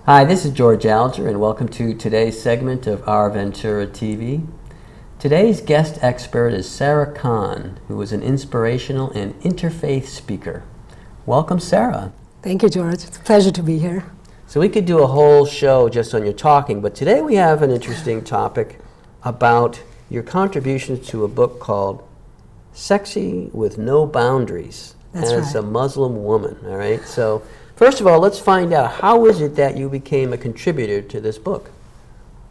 Hi, this is George Alger, and welcome to today's segment of Our Ventura TV. Today's guest expert is Sarah Kahn, who is an inspirational and interfaith speaker. Welcome, Sarah. Thank you, George. It's a pleasure to be here. So we could do a whole show just on your talking, but today we have an interesting topic about your contributions to a book called Sexy with No Boundaries as a Muslim woman, all right? So first of all, let's find out, how is it that you became a contributor to this book?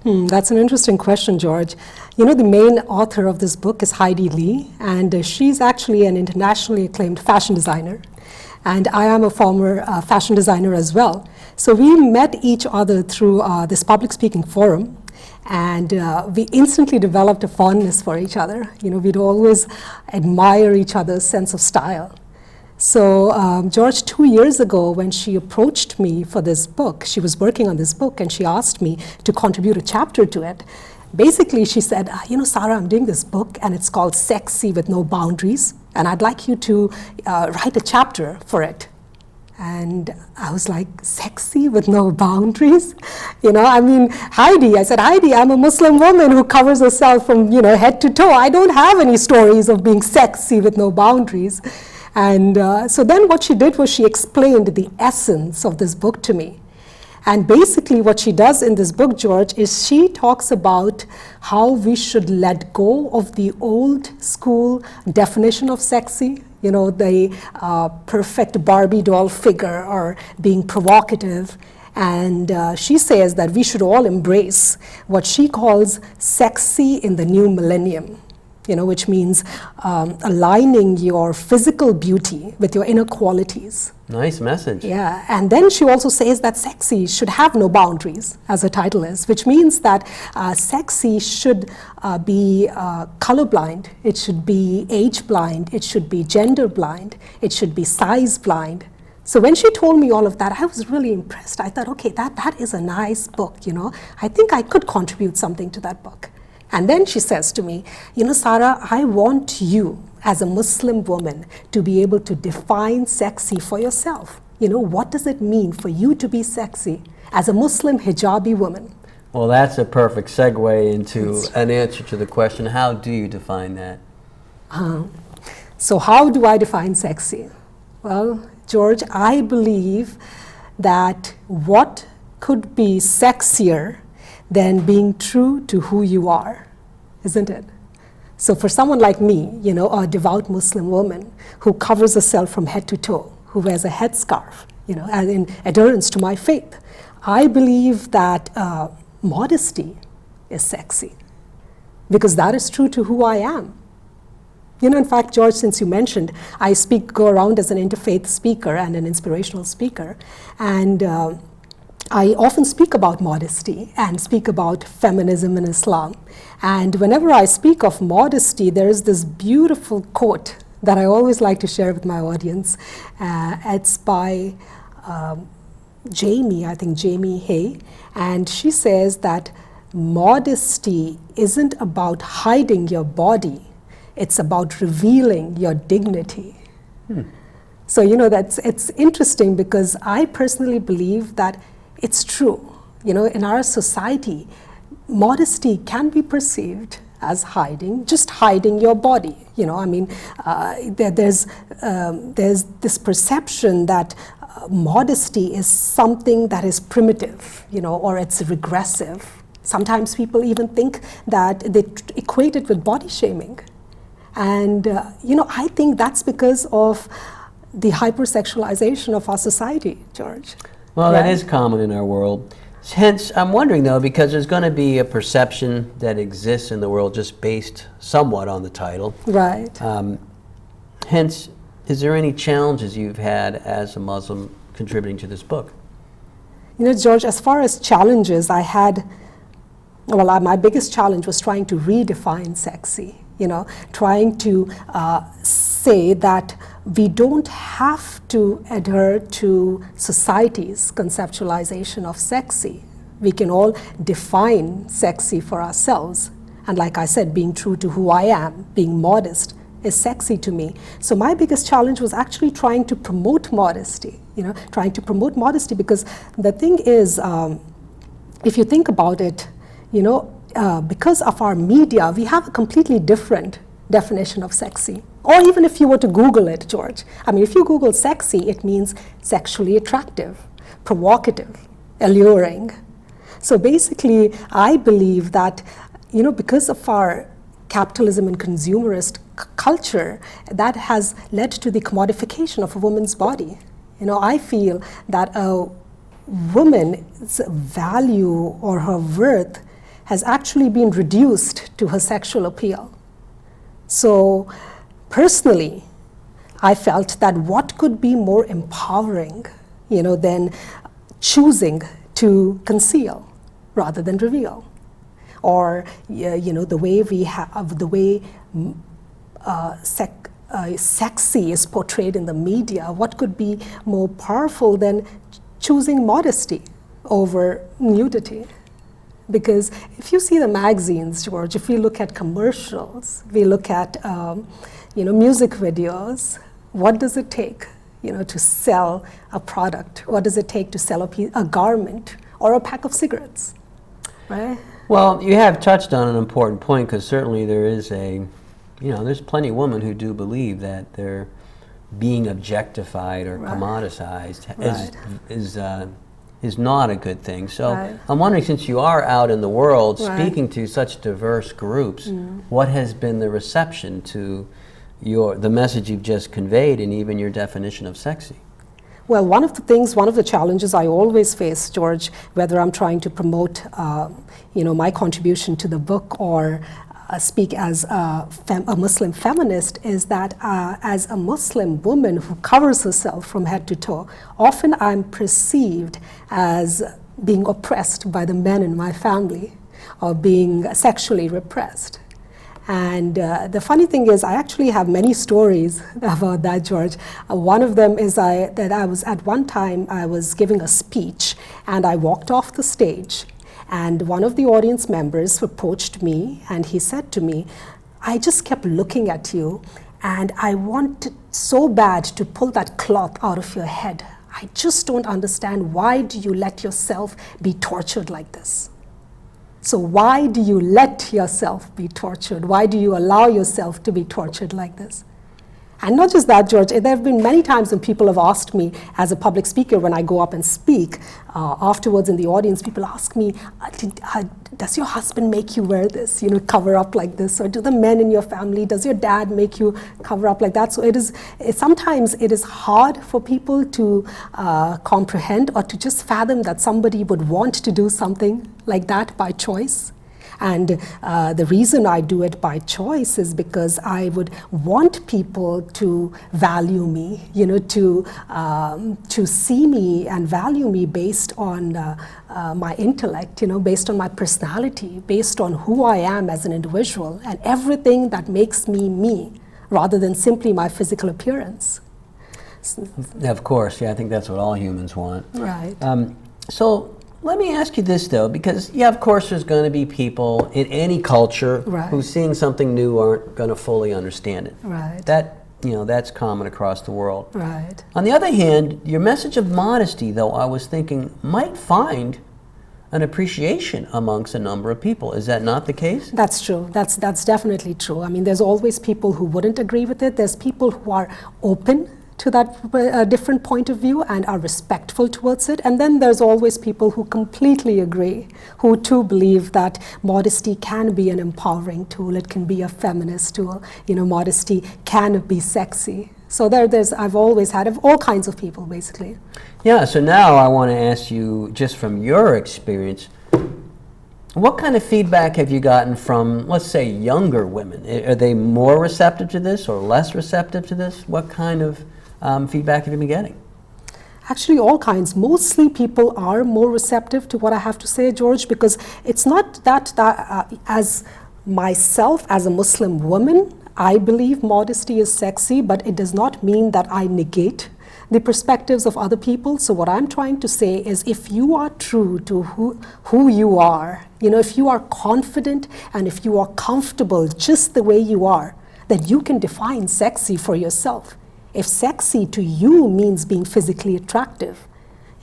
That's an interesting question, George. You know, the main author of this book is Hidi Lee, and she's actually an internationally acclaimed fashion designer. And I am a former fashion designer as well. So we met each other through this public speaking forum, and we instantly developed a fondness for each other. You know, we'd always admire each other's sense of style. So George, 2 years ago when she approached me for this book, she was working on this book and she asked me to contribute a chapter to it. Basically she said, you know, Sarah, I'm doing this book and it's called Sexy with No Boundaries, and I'd like you to write a chapter for it. And I was like, sexy with no boundaries? You know, I mean, Heidi, I said, Heidi, I'm a Muslim woman who covers herself from, you know, head to toe. I don't have any stories of being sexy with no boundaries. And so then what she did was she explained the essence of this book to me. And basically what she does in this book, George, is she talks about how we should let go of the old school definition of sexy, you know, the perfect Barbie doll figure or being provocative. And she says that we should all embrace what she calls sexy in the new millennium. You know, which means aligning your physical beauty with your inner qualities. Nice message. Yeah, and then she also says that sexy should have no boundaries, as the title is, which means that sexy should be colorblind, it should be age blind, it should be gender blind, it should be size blind. So when she told me all of that, I was really impressed. I thought, okay, that is a nice book, you know. I think I could contribute something to that book. And then she says to me, you know, Sarah, I want you as a Muslim woman to be able to define sexy for yourself. You know, what does it mean for you to be sexy as a Muslim hijabi woman? Well, that's a perfect segue into an answer to the question, how do you define that? So how do I define sexy? Well, George, I believe that what could be sexier than being true to who you are, isn't it? So for someone like me, you know, a devout Muslim woman who covers herself from head to toe, who wears a headscarf, you know, and in adherence to my faith, I believe that modesty is sexy because that is true to who I am. You know, in fact, George, since you mentioned, I go around as an interfaith speaker and an inspirational speaker, and I often speak about modesty and speak about feminism in Islam. And whenever I speak of modesty, there is this beautiful quote that I always like to share with my audience. It's by Jamie Hay, and she says that modesty isn't about hiding your body, it's about revealing your dignity. So, you know, it's interesting because I personally believe that it's true. You know, in our society, modesty can be perceived as just hiding your body. You know, I mean, there's this perception that modesty is something that is primitive, you know, or it's regressive. Sometimes people even think that they equate it with body shaming. And, you know, I think that's because of the hypersexualization of our society, George. Well, that is common in our world. Hence, I'm wondering, though, because there's going to be a perception that exists in the world just based somewhat on the title. Right. Hence, is there any challenges you've had as a Muslim contributing to this book? You know, George, as far as challenges, my biggest challenge was trying to redefine sexy. You know, trying to say that we don't have to adhere to society's conceptualization of sexy. We can all define sexy for ourselves. And like I said, being true to who I am, being modest, is sexy to me. So my biggest challenge was actually trying to promote modesty, trying to promote modesty, because the thing is, if you think about it, because of our media, we have a completely different definition of sexy. Or even if you were to Google it, George. I mean, if you Google sexy, it means sexually attractive, provocative, alluring. So basically, I believe that, because of our capitalism and consumerist culture, that has led to the commodification of a woman's body. I feel that a woman's value or her worth has actually been reduced to her sexual appeal. So personally, I felt that what could be more empowering, than choosing to conceal rather than reveal, or the way sexy is portrayed in the media. What could be more powerful than choosing modesty over nudity? Because if you see the magazines, George, if we look at commercials, we look at music videos, what does it take to sell a product? What does it take to sell a garment or a pack of cigarettes, right? Well, you have touched on an important point, because certainly there is there's plenty of women who do believe that they're being objectified or commoditized is not a good thing. So I'm wondering, since you are out in the world speaking to such diverse groups, what has been the reception to the message you've just conveyed, and even your definition of sexy? Well, one of the challenges I always face, George, whether I'm trying to promote, my contribution to the book or speak as a Muslim feminist, is that as a Muslim woman who covers herself from head to toe, often I'm perceived as being oppressed by the men in my family, or being sexually repressed. And the funny thing is, I actually have many stories about that, George. One of them is that I was at one time, I was giving a speech, and I walked off the stage, and one of the audience members approached me, and he said to me, "I just kept looking at you, and I wanted so bad to pull that cloth out of your head. I just don't understand, why do you let yourself be tortured like this?" So why do you let yourself be tortured? Why do you allow yourself to be tortured like this? And not just that, George, there have been many times when people have asked me, as a public speaker, when I go up and speak, afterwards in the audience, people ask me, does your husband make you wear this, cover up like this? Or do the men in your family, does your dad make you cover up like that? So sometimes it is hard for people to comprehend, or to just fathom that somebody would want to do something like that by choice. And the reason I do it by choice is because I would want people to value me, to see me and value me based on my intellect, based on my personality, based on who I am as an individual, and everything that makes me me, rather than simply my physical appearance. Of course, I think that's what all humans want. Right. So let me ask you this, though, because, of course, there's going to be people in any culture who, seeing something new, aren't going to fully understand it. Right. That's common across the world. Right. On the other hand, your message of modesty, though, I was thinking, might find an appreciation amongst a number of people. Is that not the case? That's true. That's definitely true. I mean, there's always people who wouldn't agree with it. There's people who are open to that different point of view and are respectful towards it. And then there's always people who completely agree, who too believe that modesty can be an empowering tool. It can be a feminist tool. Modesty can be sexy. So I've always had all kinds of people, basically. Yeah, so now I want to ask you, just from your experience, what kind of feedback have you gotten from, let's say, younger women? Are they more receptive to this or less receptive to this? What kind of feedback have you been getting? Actually, all kinds. Mostly people are more receptive to what I have to say, George, because it's not that as myself, as a Muslim woman, I believe modesty is sexy, but it does not mean that I negate the perspectives of other people. So what I'm trying to say is, if you are true to who you are, if you are confident and if you are comfortable just the way you are, then you can define sexy for yourself. If sexy to you means being physically attractive,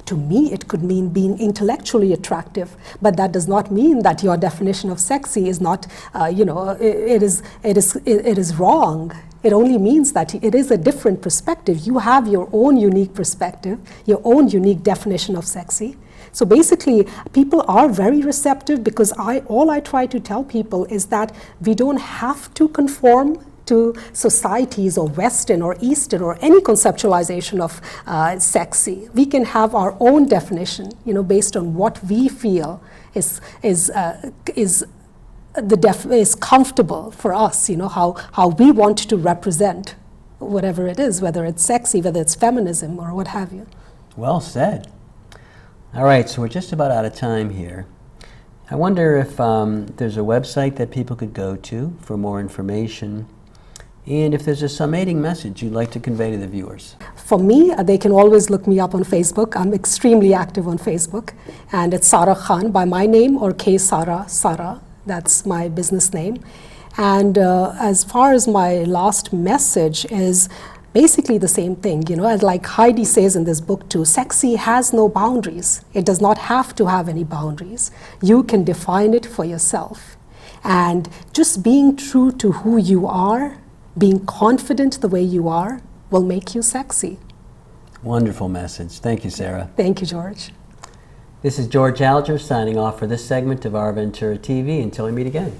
to me it could mean being intellectually attractive, but that does not mean that your definition of sexy is not, it is wrong. It only means that it is a different perspective. You have your own unique perspective, your own unique definition of sexy. So basically, people are very receptive because all I try to tell people is that we don't have to conform to societies or Western or Eastern or any conceptualization of sexy. We can have our own definition, based on what we feel is comfortable for us, how we want to represent whatever it is, whether it's sexy, whether it's feminism or what have you. Well said. All right, so we're just about out of time here. I wonder if there's a website that people could go to for more information, and if there's a summating message you'd like to convey to the viewers. For me, they can always look me up on Facebook. I'm extremely active on Facebook, and it's Sara Khan by my name, or K Sara. That's my business name. And as far as my last message is basically the same thing, like Hidi says in this book too, sexy has no boundaries. It does not have to have any boundaries. You can define it for yourself. And just being true to who you are, being confident the way you are, will make you sexy. Wonderful message. Thank you, Sarah. Thank you, George. This is George Alger signing off for this segment of Our Ventura TV. Until we meet again.